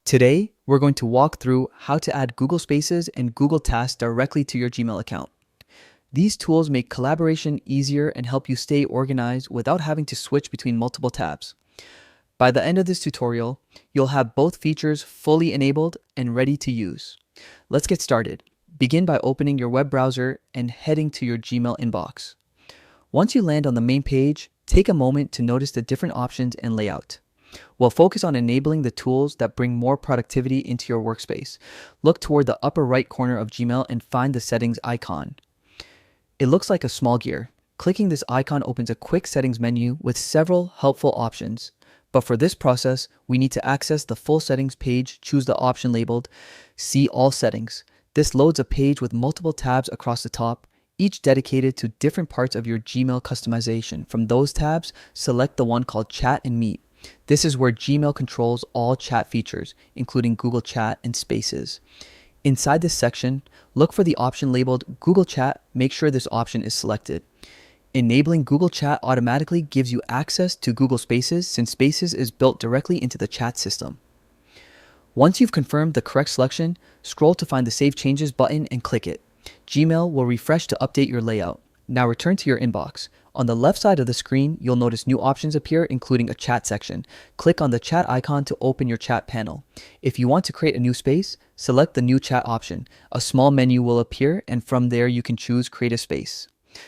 Today, we're going to walk through how to add Google Spaces and Google Tasks directly to your Gmail account. These tools make collaboration easier and help you stay organized without having to switch between multiple tabs. By the end of this tutorial, you'll have both features fully enabled and ready to use. Let's get started. Begin by opening your web browser and heading to your Gmail inbox. Once you land on the main page, take a moment to notice the different options and layout. We'll focus on enabling the tools that bring more productivity into your workspace. Look toward the upper right corner of Gmail and find the settings icon. It looks like a small gear. Clicking this icon opens a quick settings menu with several helpful options. But for this process, we need to access the full settings page. Choose the option labeled See All Settings. This loads a page with multiple tabs across the top, each dedicated to different parts of your Gmail customization. From those tabs, select the one called Chat and Meet. This is where Gmail controls all chat features, including Google Chat and Spaces. Inside this section, look for the option labeled Google Chat. Make sure this option is selected. Enabling Google Chat automatically gives you access to Google Spaces since Spaces is built directly into the chat system. Once you've confirmed the correct selection, scroll to find the Save Changes button and click it. Gmail will refresh to update your layout. Now return to your inbox. On the left side of the screen, you'll notice new options appear, including a chat section. Click on the chat icon to open your chat panel. If you want to create a new space, select the new chat option. A small menu will appear, and from there you can choose Create a Space.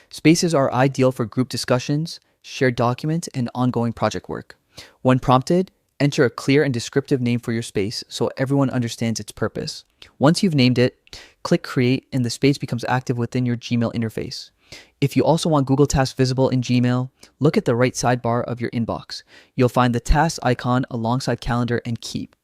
Spaces are ideal for group discussions, shared documents, and ongoing project work. When prompted, enter a clear and descriptive name for your space so everyone understands its purpose. Once you've named it, click Create and the space becomes active within your Gmail interface. If you also want Google Tasks visible in Gmail, look at the right sidebar of your inbox. You'll find the Tasks icon alongside Calendar and Keep.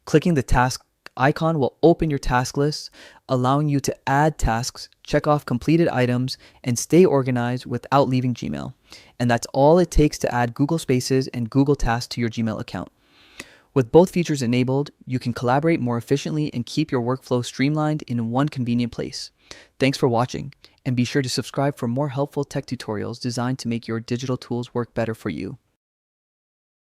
Clicking the Task icon will open your task list, allowing you to add tasks, check off completed items, and stay organized without leaving Gmail. And that's all it takes to add Google Spaces and Google Tasks to your Gmail account. With both features enabled, you can collaborate more efficiently and keep your workflow streamlined in one convenient place. Thanks for watching, and be sure to subscribe for more helpful tech tutorials designed to make your digital tools work better for you.